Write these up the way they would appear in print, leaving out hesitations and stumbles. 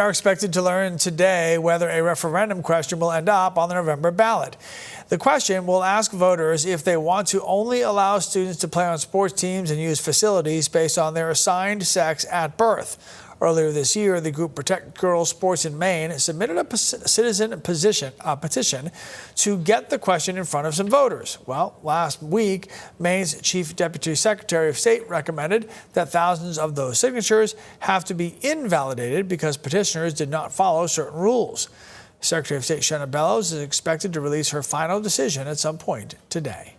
Are expected to learn today whether a referendum question will end up on the November ballot. The question will ask voters if they want to only allow students to play on sports teams and use facilities based on their assigned sex at birth. Earlier this year, the group Protect Girls Sports in Maine submitted a citizen petition to get the question in front of some voters. Well, last week, Maine's Chief Deputy Secretary of State recommended that thousands of those signatures have to be invalidated because petitioners did not follow certain rules. Secretary of State Shanna Bellows is expected to release her final decision at some point today.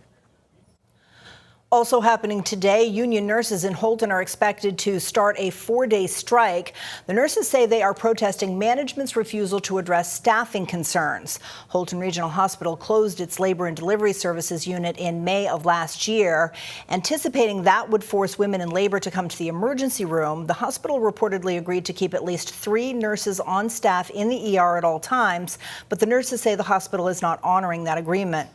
Also happening today, union nurses in Holton are expected to start a 4-day strike. The nurses say they are protesting management's refusal to address staffing concerns. Holton Regional Hospital closed its labor and delivery services unit in May of last year. Anticipating that would force women in labor to come to the emergency room, the hospital reportedly agreed to keep at least 3 nurses on staff in the ER at all times, but the nurses say the hospital is not honoring that agreement.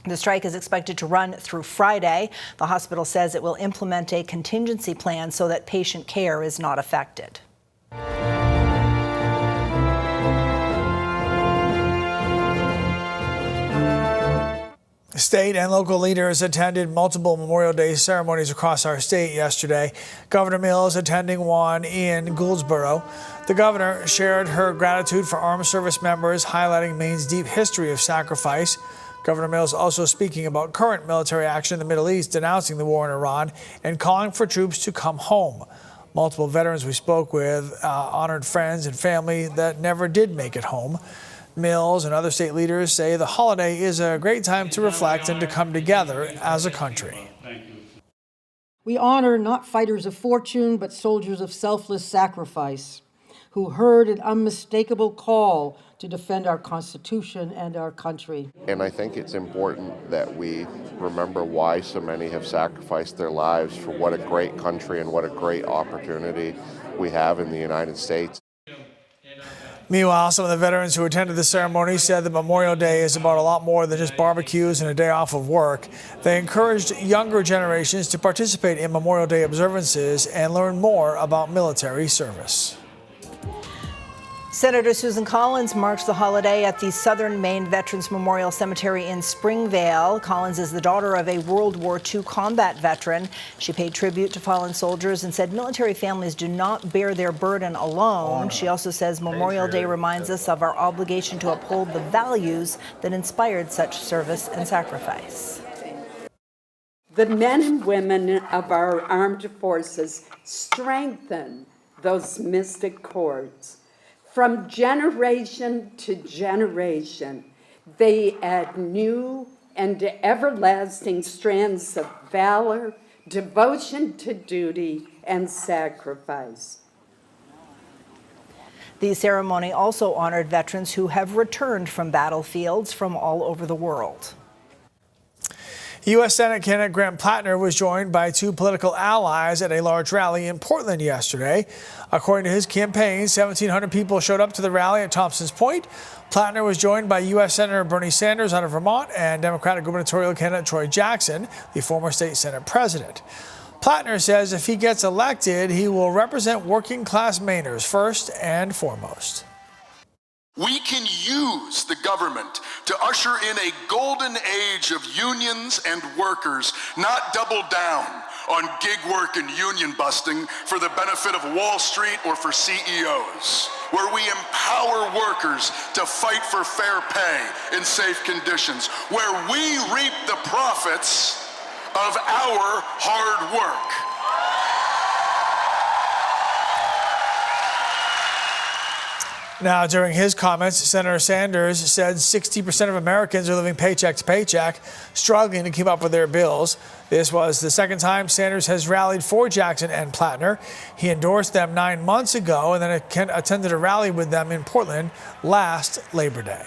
The strike is expected to run through Friday. The hospital says it will implement a contingency plan so that patient care is not affected. State and local leaders attended multiple Memorial Day ceremonies across our state yesterday. Governor Mills attending one in Gouldsboro. The governor shared her gratitude for armed service members, highlighting Maine's deep history of sacrifice. Governor Mills also speaking about current military action in the Middle East, denouncing the war in Iran and calling for troops to come home. Multiple veterans we spoke with honored friends and family that never did make it home. Mills and other state leaders say the holiday is a great time to reflect and to come together as a country. We honor not fighters of fortune, but soldiers of selfless sacrifice who heard an unmistakable call to defend our Constitution and our country. And I think it's important that we remember why so many have sacrificed their lives for what a great country and what a great opportunity we have in the United States. Meanwhile, some of the veterans who attended the ceremony said that Memorial Day is about a lot more than just barbecues and a day off of work. They encouraged younger generations to participate in Memorial Day observances and learn more about military service. Senator Susan Collins marks the holiday at the Southern Maine Veterans Memorial Cemetery in Springvale. Collins is the daughter of a World War II combat veteran. She paid tribute to fallen soldiers and said military families do not bear their burden alone. She also says Memorial Day reminds us of our obligation to uphold the values that inspired such service and sacrifice. The men and women of our armed forces strengthen those mystic cords. From generation to generation, they add new and everlasting strands of valor, devotion to duty, and sacrifice. The ceremony also honored veterans who have returned from battlefields from all over the world. U.S. Senate candidate Graham Plattner was joined by 2 political allies at a large rally in Portland yesterday. According to his campaign, 1,700 people showed up to the rally at Thompson's Point. Plattner was joined by U.S. Senator Bernie Sanders out of Vermont and Democratic gubernatorial candidate Troy Jackson, the former state Senate president. Plattner says if he gets elected, he will represent working-class Mainers first and foremost. We can use the government to usher in a golden age of unions and workers, not double down on gig work and union busting for the benefit of Wall Street or for CEOs, where we empower workers to fight for fair pay in safe conditions, where we reap the profits of our hard work. Now, during his comments, Senator Sanders said 60% of Americans are living paycheck to paycheck, struggling to keep up with their bills. This was the second time Sanders has rallied for Jackson and Plattner. He endorsed them 9 months ago and then attended a rally with them in Portland last Labor Day.